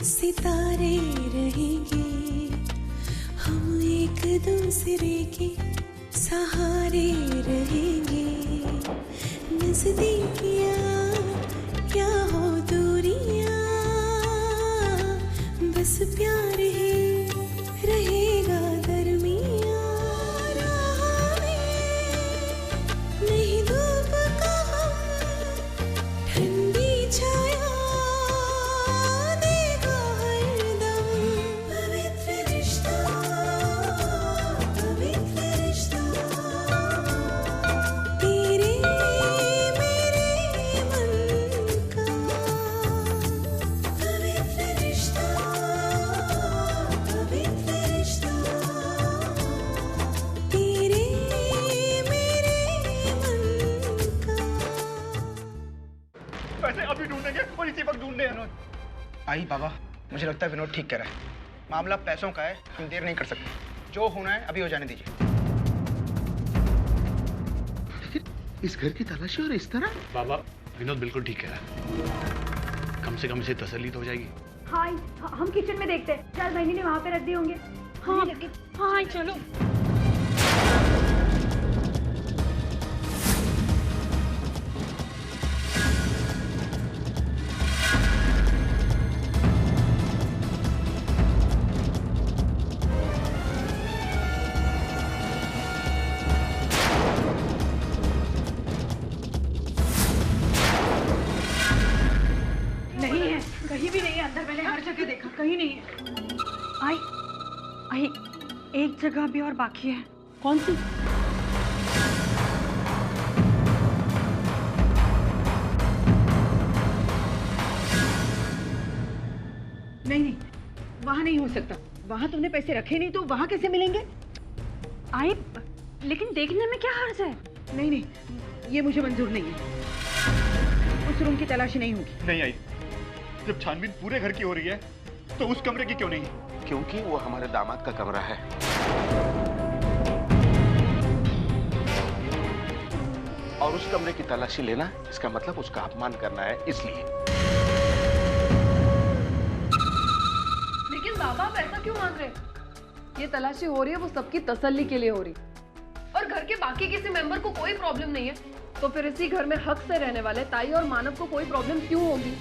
सितारे रहेंगे, हम एक दूसरे के सहारे रहेंगे। नजदीकियाँ क्या हो दूरियाँ, बस प्यार ही रहेगा दरमियाँ। राह में नहीं धूप का हम, ठंडी छाया देगा हरदम। पवित्र रिश्ता, पवित्र रिश्ता, तेरे मेरे मन का। पवित्र रिश्ता, पवित्र रिश्ता, तेरे मेरे मन का। पैसे अभी ढूंढेंगे और इसी वक्त ढूंढने हैं। आई बाबा, मुझे लगता है विनोद ठीक कह रहा है। मामला पैसों का है, हम देर नहीं कर सकते। जो होना है अभी हो जाने दीजिए। इस घर की तलाशी और इस तरह? बाबा, विनोद बिल्कुल ठीक कह रहा है। कम से कम इसे तसल्ली तो हो जाएगी। हाँ, हम किचन में देखते हैं। शायद बहनी ने वहाँ पे रख दिए होंगे। हाँ हाँ, चलो। नहीं है, कहीं भी नहीं है। अंदर मैंने हर जगह देखा, कहीं नहीं है। आई एक जगह भी और बाकी है। कौन सी? नहीं, वहाँ नहीं हो सकता। वहाँ तुमने पैसे रखे नहीं तो वहाँ कैसे मिलेंगे? आई, लेकिन देखने में क्या हर्ज है? नहीं, ये मुझे मंजूर नहीं है। उस रूम की तलाशी नहीं होगी। नहीं आई, जब छानबीन पूरे घर की हो रही है तो उस कमरे की क्यों नहीं? क्योंकि वो हमारे दामाद का कमरा है। और उस कमरे की तलाशी लेना, इसका मतलब उसका अपमान करना है, इसलिए। लेकिन बाबा, आप ऐसा क्यों मान रहे? ये तलाशी हो रही है वो सबकी तसल्ली के लिए हो रही, और घर के बाकी किसी मेंबर को कोई प्रॉब्लम नहीं है, तो फिर इसी घर में हक से रहने वाले ताई और मानव को कोई प्रॉब्लम क्यों होगी?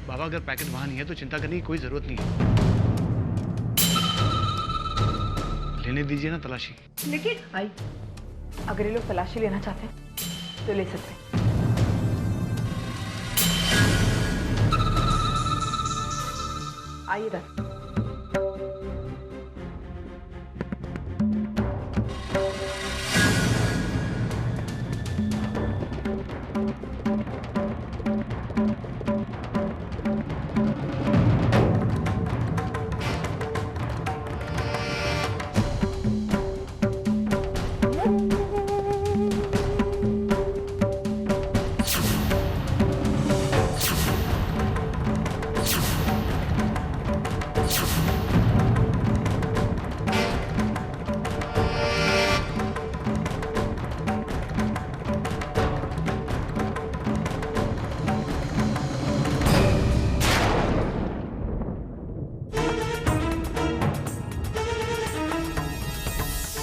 बाबा, अगर पैकेट वहां नहीं है तो चिंता करने की कोई जरूरत नहीं है। लेने दीजिए ना तलाशी। लेकिन आई, अगर ये लोग तलाशी लेना चाहते हैं तो ले सकते हैं। आइए इधर।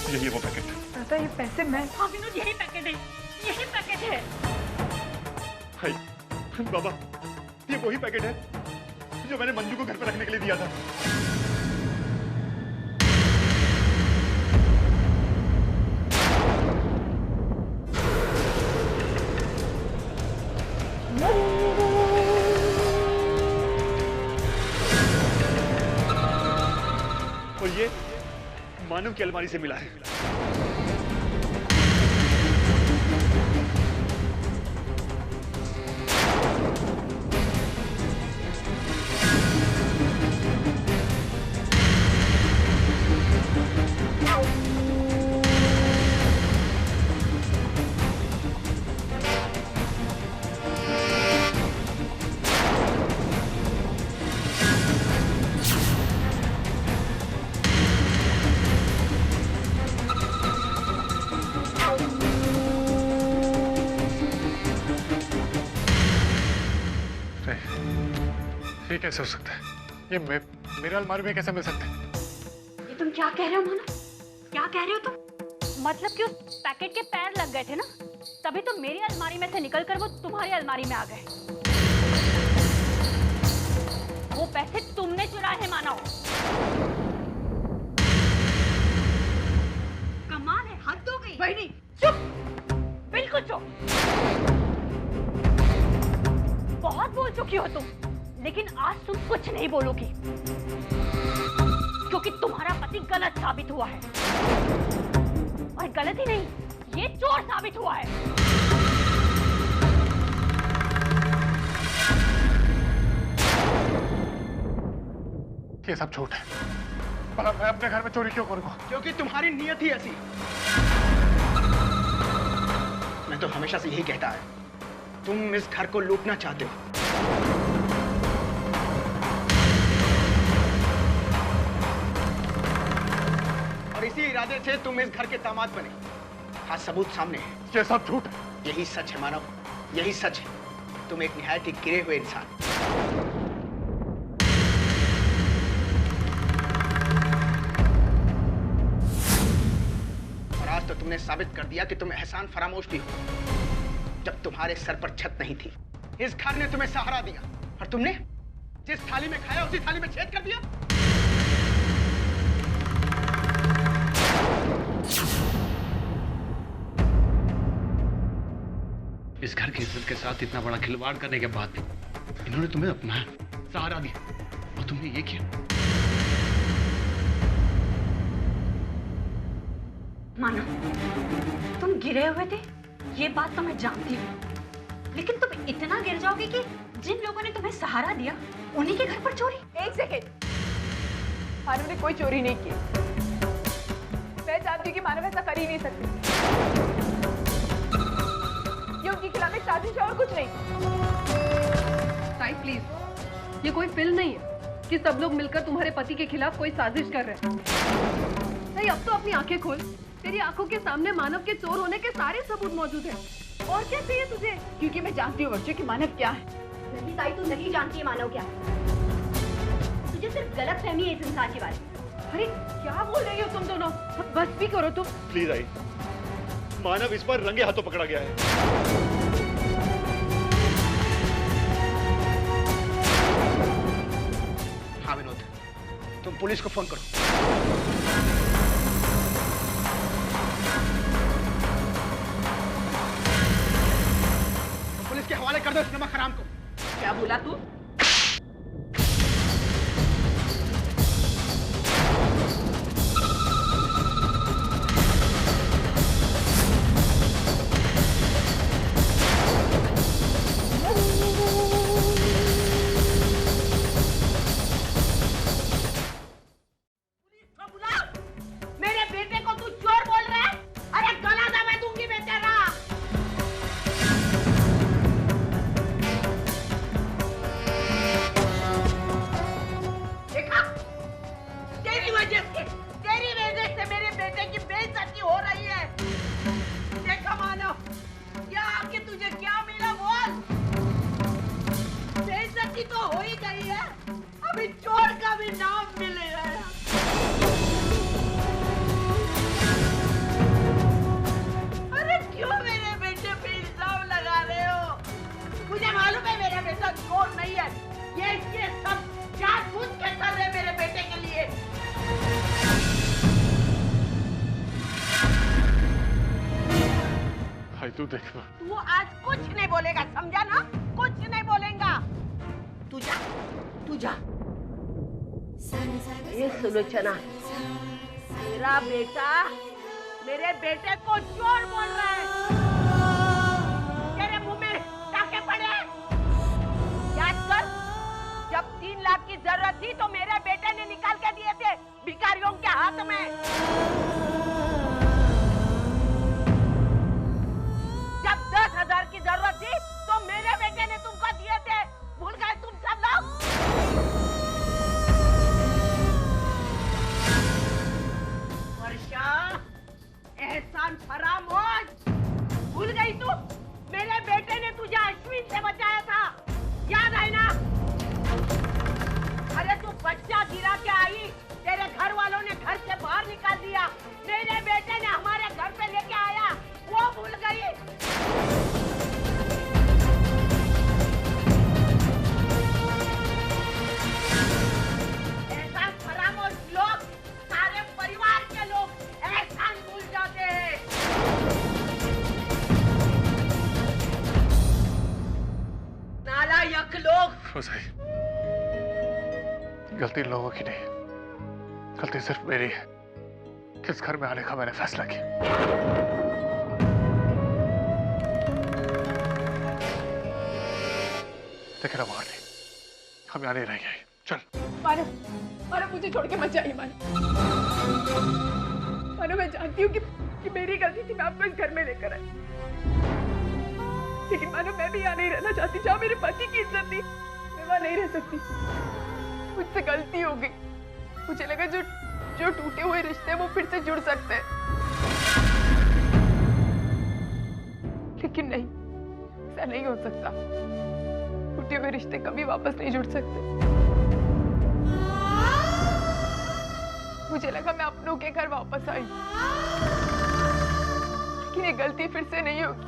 यही वो पैकेट। दादा, ये पैसे मैं। हाँ विनोद, यही पैकेट है, यही पैकेट है। हाय बाबा, ये वही पैकेट है जो मैंने मंजू को घर पर रखने के लिए दिया था। और ये मानव की अलमारी से मिला है। ये कैसे हो सकता है? ये मेरे अलमारी में कैसे मिल सकता है? ये तुम क्या कह रहे हो मानो? क्या कह रहे हो तुम? मतलब कि उस पैकेट के पैर लग गए थे ना, तभी तो मेरी अलमारी में से निकलकर वो तुम्हारी अलमारी में आ गए। वो पैसे तुमने चुराए हैं मानो। कमाल है, हद हो गई। बहनी चुप, बिल्कुल चुप। बहुत बोल चुकी हो तुम, लेकिन आज तुम कुछ नहीं बोलोगी, क्योंकि तुम्हारा पति गलत साबित हुआ है। और गलत ही नहीं, ये चोर साबित हुआ है। ये सब झूठ है। भला मैं अपने घर में चोरी क्यों करूंगा? क्योंकि तुम्हारी नियत ही ऐसी। मैं तो हमेशा से यही कहता है, तुम इस घर को लूटना चाहते हो। और इसी इरादे से तुम इस घर के दामाद बने। हाँ, सबूत सामने है। ये सब झूठ है। यही सच है मानव, यही सच है। तुम एक निहायत ही गिरे हुए इंसान। और आज तो तुमने साबित कर दिया कि तुम एहसान फरामोश भी हो। जब तुम्हारे सर पर छत नहीं थी, इस घर ने तुम्हें सहारा दिया, और तुमने जिस थाली में खाया उसी थाली में छेद कर दिया। इस घर की इज्जत के साथ इतना बड़ा खिलवाड़ करने के बाद भी इन्होंने तुम्हें अपनाया, सहारा दिया, और तुमने ये किया। मानो, तुम गिरे हुए थे, ये बात तो मैं जानती हूँ, लेकिन तुम इतना गिर जाओगे कि जिन लोगों ने तुम्हें सहारा दिया उन्हीं के घर पर चोरी? एक सेकेंड, मानव ने कोई चोरी नहीं की। मैं जानती हूँ कि मानव ऐसा कर ही नहीं सकती। ये उनके खिलाफ एक साजिश है और कुछ नहीं। ताई प्लीज, ये कोई फिल्म नहीं है कि सब लोग मिलकर तुम्हारे पति के खिलाफ कोई साजिश कर रहे हैं। ताई, अब तो अपनी आंखें खोल। तेरी आंखों के सामने मानव के चोर होने के सारे सबूत मौजूद हैं। और क्या चाहिए तुझे? क्योंकि मैं जानती हूँ वर्षा कि मानव क्या है। नहीं ताई, तू नहीं जानती है मानव क्या है। तुझे सिर्फ गलत फहमी है इस इंसान के बारे में। अरे क्या बोल रही हो तुम दोनों? बस भी करो तुम। प्लीज आई, मानव इस बार रंगे हाथों पकड़ा गया है। हाँ विनोद, तुम पुलिस को फोन करो। पुलिस के हवाले कर दो इस नमक हराम को। क्या बोला तू? मेरे बेटे को तू चोर बोल रहा है? अरे गला दबा दूंगी मैं तेरा। देखा, तेरी वजह से मेरे बेटे की बेइज्जती हो रही है। देखा मानव, क्या आके तुझे क्या मिला बोल? बेइज्जती तो हो ही गई है, अभी चोर का भी नाम मिलेगा। अरे क्यों मेरे बेटे पे इल्जाम लगा रहे हो? मुझे मालूम है मेरा बेटा चोर नहीं है। ये सब जानबूझ के कर रहे मेरे बेटे के लिए। भाई तू देख, तू आज कुछ नहीं बोलेगा, समझा ना? कुछ नहीं बोलेगा। तू जा। ये सुलोचना, मेरा बेटा मेरे बेटे को चोर बोल रहा है। तेरे मुंह में टाके पड़े। याद कर, जब 3 लाख की जरूरत थी तो मेरे बेटे ने निकाल के दिए थे भिखारियों के हाथ में। जब 10,000 की जरूरत थी तो मेरे बेटे ने तुमको दिए थे। भूल गए तुम सब लोग? वर्षा, एहसान फरामोश। भूल गई तू? मेरे बेटे ने तुझे अश्विन से बचाया था, याद है ना? गलती इन लोगों की नहीं, गलती सिर्फ मेरी है कि इस घर में आने का मैंने फैसला किया। लेकिन अब और नहीं, हम यहाँ नहीं रहेंगे। चल मानव, मानव मुझे छोड़ के मत जाइए मानव। मानव मैं जानती हूँ कि मेरी गलती थी, मैं आपको इस घर में लेकर आई, लेकिन मानव मैं भी यहाँ नहीं रहना चाहती। जहाँ मेरे पति की इज्जत थी मैं वहाँ नहीं रह सकती। मुझसे गलती हो गई। मुझे लगा जो टूटे हुए रिश्ते वो फिर से जुड़ सकते हैं, लेकिन नहीं, ऐसा नहीं हो सकता। टूटे हुए रिश्ते कभी वापस नहीं जुड़ सकते। मुझे लगा मैं अपनों के घर वापस आई, लेकिन ये गलती फिर से नहीं होगी।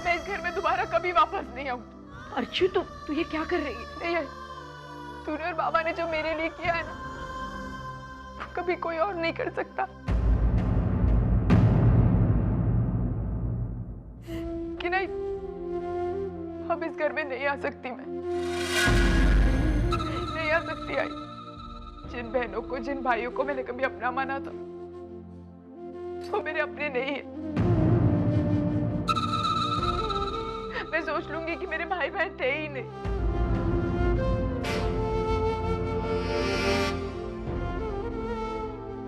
मैं इस घर में दोबारा कभी वापस नहीं आऊंगी। अर्चू तू ये क्या कर रही है? नहीं है, तूने और बाबा ने जो मेरे लिए किया है ना, वो कभी कोई और नहीं कर सकता। कि नहीं, अब इस घर में नहीं आ सकती। मैं नहीं आ सकती। आई जिन बहनों को, जिन भाइयों को मैंने कभी अपना माना था, वो मेरे अपने नहीं है। मैं सोच लूंगी कि मेरे भाई बहन थे ही नहीं।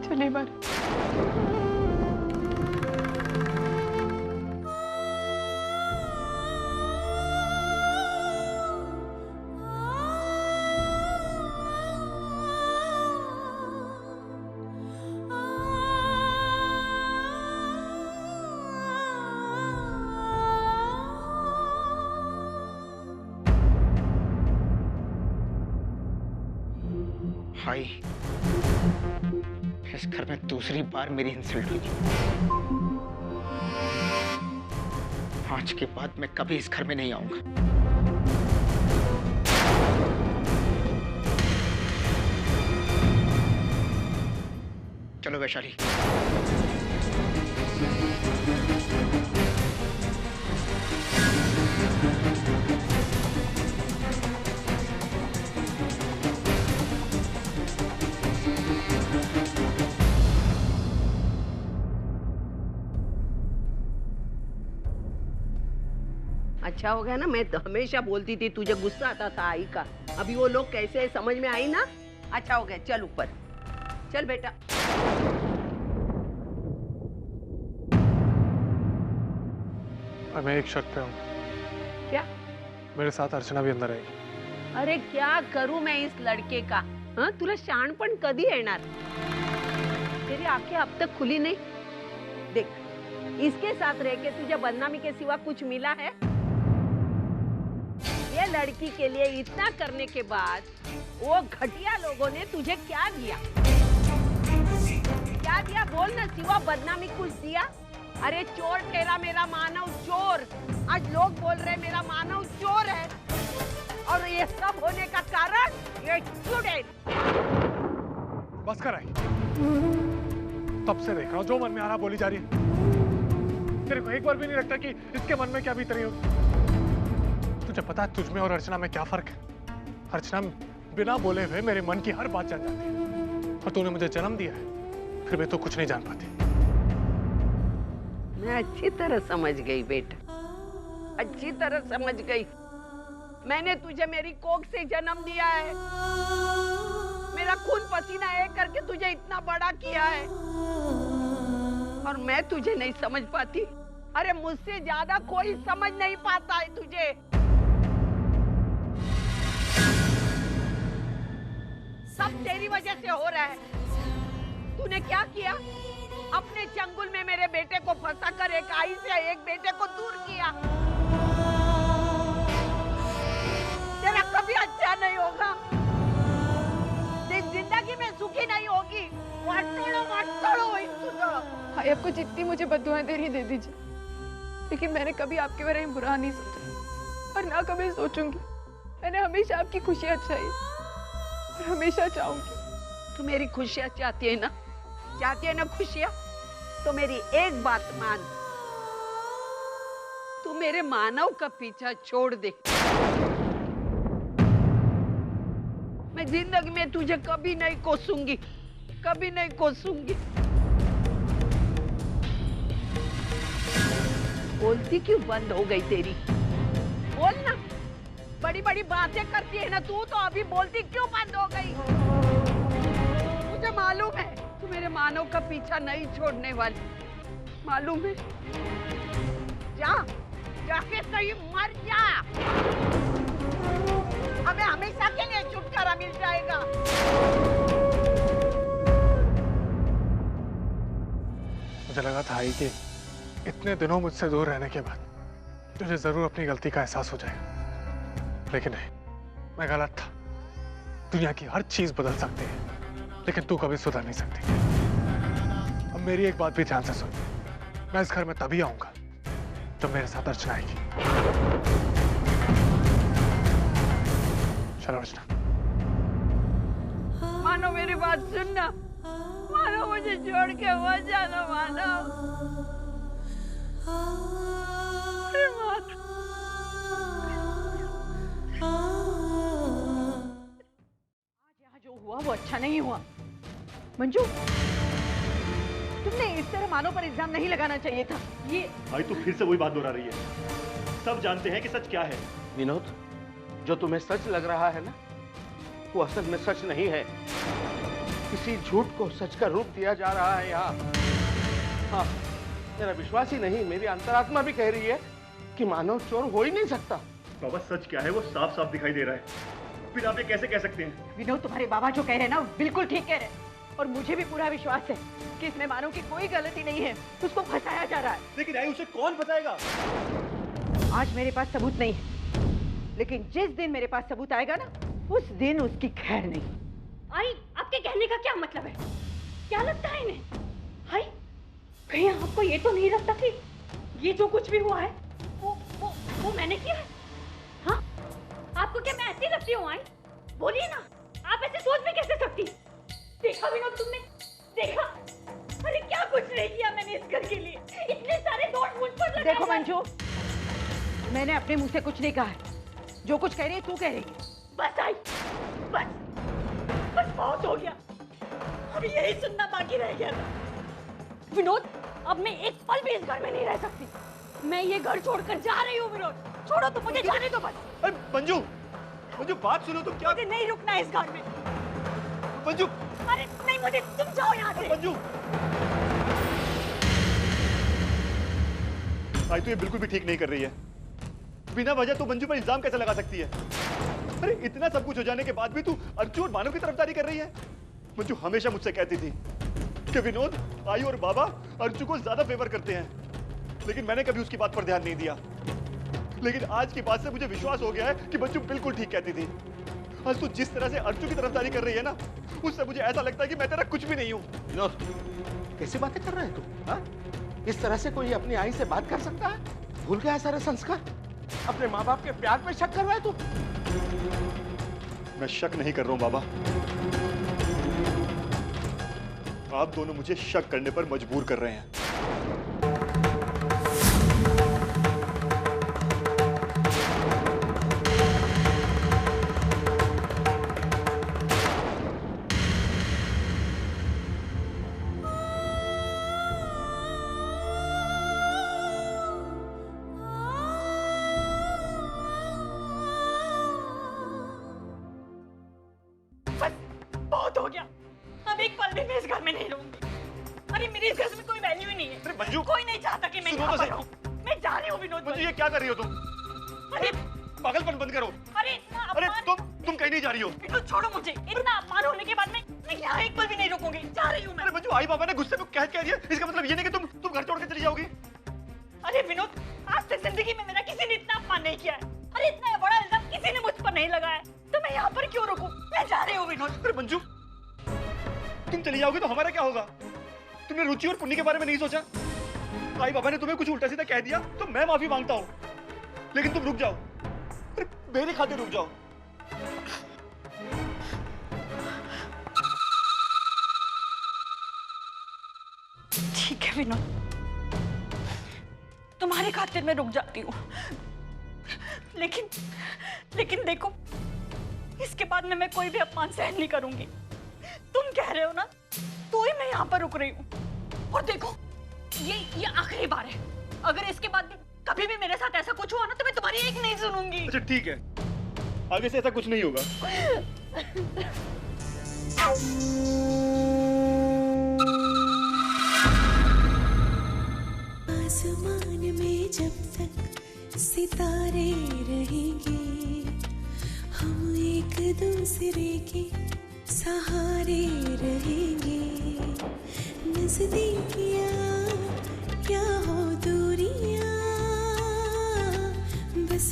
चलिए बार भाई, इस घर में दूसरी बार मेरी इंसल्ट हुई। आज के बाद मैं कभी इस घर में नहीं आऊंगा। चलो वैशाली। अच्छा हो गया ना, मैं तो हमेशा बोलती थी तुझे गुस्सा आता था आई का। अभी वो लोग कैसे समझ में आई ना। अच्छा हो गया, चल ऊपर चल बेटा। मैं एक शर्त पे हूँ। क्या? मेरे साथ अर्चना भी अंदर आएगी। अरे क्या करूं मैं इस लड़के का? हाँ, तुला शाणपण कधी येणार? तेरी आंखें अब तक खुली नहीं। देख, इसके साथ रह के तुझे बदनामी के सिवा कुछ मिला है? ये लड़की के लिए इतना करने के बाद वो घटिया लोगों ने तुझे क्या दिया? क्या दिया बोल ना, सिवा बदनामी कुछ दिया? अरे चोर ठहरा मेरा मानव, चोर। आज लोग बोल रहे मेरा मानव चोर है, और ये सब होने का कारण ये स्टूडेंट। बस कर आई। तब से देख रहा हूँ जो मन में आ रहा बोली जा रही है। तेरे को एक बार भी नहीं लगता कि इसके मन में क्या बीत रही होगी? तुझे पता है तुझ में और अर्चना में क्या फर्क है? अर्चना बिना बोले हुए मेरे मन की हर बात जान जाती है, और तूने मुझे जन्म दिया है, फिर भी तो कुछ नहीं जान पाती। मैं अच्छी तरह समझ गई बेटा, अच्छी तरह समझ गई। मैंने तुझे मेरी कोख से जन्म दिया है, मेरा खून पसीना एक करके तुझे इतना बड़ा किया है, और मैं तुझे नहीं समझ पाती? अरे मुझसे ज्यादा कोई समझ नहीं पाता है तुझे। सब तेरी वजह से हो रहा है। तूने क्या किया? अपने चंगुल में मेरे बेटे को फंसाकर एक आई से एक बेटे को दूर किया। तेरा कभी अच्छा नहीं होगा, जिंदगी में सुखी नहीं होगी। भाई आपको जितनी मुझे बद्दुआएं दे रही दे दीजिए, लेकिन मैंने कभी आपके बारे में बुरा नहीं सोचा, और ना कभी सोचूंगी। मैंने हमेशा आपकी खुशियां चाही, और हमेशा चाहूंगी। तू मेरी खुशियां चाहती है ना? चाहती है ना खुशियां? तो मेरी एक बात मान, तू मेरे मानव का पीछा छोड़ दे। मैं जिंदगी में तुझे कभी नहीं कोसूंगी, कभी नहीं कोसूंगी। बोलती क्यों बंद हो गई तेरी? बोल ना, बड़ी बड़ी बातें करती है ना तू, तो अभी बोलती क्यों बंद हो गई? मुझे मालूम है तू मेरे मानव का पीछा नहीं छोड़ने वाली, मालूम है। जा, जाके सही मर जा, हमें हमेशा के लिए छुटकारा मिल जाएगा। मुझे लगा था आई कि इतने दिनों मुझसे दूर रहने के बाद तुझे जरूर अपनी गलती का एहसास हो जाएगा, लेकिन नहीं, मैं गलत था। दुनिया की हर चीज बदल सकती है, लेकिन तू कभी सुधर नहीं सकती। अब मेरी एक बात भी ध्यान से सुन, मैं इस घर में तभी आऊंगा जब मेरे साथ अर्चना आएगी। चलो अर्चना। मानो मेरी बात सुनना, मानो मुझे छोड़ के मत जाना, मानो। अरे मानो। आज यहाँ जो हुआ वो अच्छा नहीं हुआ। मंजू, तुमने इस तरह मानो पर इल्जाम नहीं लगाना चाहिए था। ये भाई तू फिर से वही बात दोहरा रही है। सब जानते हैं कि सच क्या है। विनोद, जो तुम्हें सच लग रहा है ना, वो असल में सच नहीं है। किसी झूठ को सच का रूप दिया जा रहा है यहाँ। हाँ, मेरा विश्वास ही नहीं, मेरी अंतरात्मा भी कह रही है कि मानव चोर हो ही नहीं सकता। बाबा सच क्या है वो साफ साफ दिखाई दे रहा है, फिर आप ये कैसे कह सकते हैं? विनोद, तुम्हारे बाबा जो कह रहे हैं ना, बिल्कुल ठीक कह रहे हैं, और मुझे भी पूरा विश्वास है कि इसमें मानव की कोई गलती नहीं है, उसको फंसाया जा रहा है। लेकिन आई उसे कौन फंसाएगा? आज मेरे पास सबूत नहीं है, लेकिन जिस दिन मेरे पास सबूत आएगा ना, उस दिन उसकी खैर नहीं। आई, आपके कहने का क्या मतलब है? क्या लगता है इन्हें? हाय, कहीं आपको ये तो नहीं लगता कि ये जो कुछ भी हुआ है वो मैंने किया है? हाँ, आपको क्या मैं ऐसी लगती हूँ? आई, बोलिए ना, आप ऐसे सोच भी कैसे सकती? देखा विनोद तुमने? देखा? अरे क्या कुछ नहीं किया मैंने इस घर के लिए, इतने सारे दोष मुझ पर लगा। देखो मंजू, मैंने अपने मुंह से कुछ नहीं कहा है, जो कुछ कह रही है तू कह रही है। बस आई, बस बहुत हो गया, अब यही सुनना बाकी रह गया था। विनोद, अब मैं एक पल भी इस घर में नहीं रह सकती, मैं ये घर छोड़कर जा रही हूँ। विनोद, छोड़ो तो मुझे जाने दो बस। अरे मंजू, मंजू बात सुनो तुम। क्या? मुझे नहीं रुकना इस घर में। मंजू, अरे नहीं, मुझे, तुम जाओ यहाँ से। मंजू, आई तो ये बिल्कुल भी ठीक नहीं कर रही है। बिना वजह तो मंजू पर इल्जाम कैसे लगा सकती है? अरे इतना सब कुछ हो जाने के बाद भी तू अर्चू और मानव की तरफदारी कर रही है। मंजू हमेशा मुझसे कहती थी कि विनोद, आई और बाबा अर्चू को ज्यादा फेवर करते हैं, लेकिन मैंने कभी उसकी बात पर ध्यान नहीं दिया। लेकिन आज की बात से मुझे विश्वास हो गया है कि मंजू बिल्कुल ठीक कहती थी। आज तू जिस तरह से अर्चू की तरफदारी कर रही है ना, उससे मुझे ऐसा लगता है कि मैं तेरा कुछ भी नहीं हूँ। विनोद, कैसी बातें कर रहे हैं तू? हाँ? इस तरह से कोई अपनी आई से बात कर सकता है? भूल गया सारे संस्कार? अपने माँ बाप के प्यार पे शक कर रहा है तू? मैं शक नहीं कर रहा हूं बाबा, आप दोनों मुझे शक करने पर मजबूर कर रहे हैं। बहुत हो गया, अब एक पल भी मैं इस घर में नहीं रहूंगी। अरे मेरी इस घर में कोई वैल्यू ही नहीं है। मंजू, कोई नहीं चाहता कि मैं यहाँ पर रहूं। मैं जा रही हूँ विनोद। मंजू ये क्या कर रही हो तुम? अरे पागलपन बंद करो। अरे इतना अरे अपमान। तुम कहीं नहीं जा रही हो। विनोद छोड़ो मुझे, इतना अपमान होने के बाद मैं यहाँ एक पल भी नहीं रुकूंगी, जा रही हूँ मैं। अरे मंजू, आई बाबा ने गुस्से में कह दिया, इसका मतलब ये नहीं कि तुम घर छोड़ के चली जाओगी। अरे विनोद, आज तक जिंदगी में मेरा किसी ने इतना अपमान नहीं किया है। अरे इतना बड़ा इल्जाम किसी ने मुझ पर नहीं लगाया, तो मैं यहाँ पर क्यों रुकूं? मैं जा रही हूँ विनोद। अरे मंजू, तुम चली जाओगी तो हमारा क्या होगा? तुमने रुचि और पुण्य के बारे में नहीं सोचा? आई बाबा ने तुम्हें कुछ उल्टा सीधा कह दिया तो मैं माफी मांगता हूँ, लेकिन तुम रुक जाओ। अरे मेरे खातिर रुक जाओ। ठीक है विनोद, तुम्हारी खातिर मैं रुक जाती हूँ, लेकिन देखो, इसके बाद में मैं कोई भी अपमान सहन नहीं करूंगी। तुम कह रहे हो ना, तो ही मैं यहाँ पर रुक रही हूँ। और देखो, ये आखिरी बार है। अगर इसके बाद कभी भी मेरे साथ ऐसा कुछ हुआ ना, तो मैं तुम्हारी एक नहीं सुनूंगी। अच्छा ठीक है, आगे से ऐसा कुछ नहीं होगा। आसमान में जब तक सितारे रहेंगे, हम एक दूसरे के सहारे रहेंगे। नजदीकियां या हो दूरियां, बस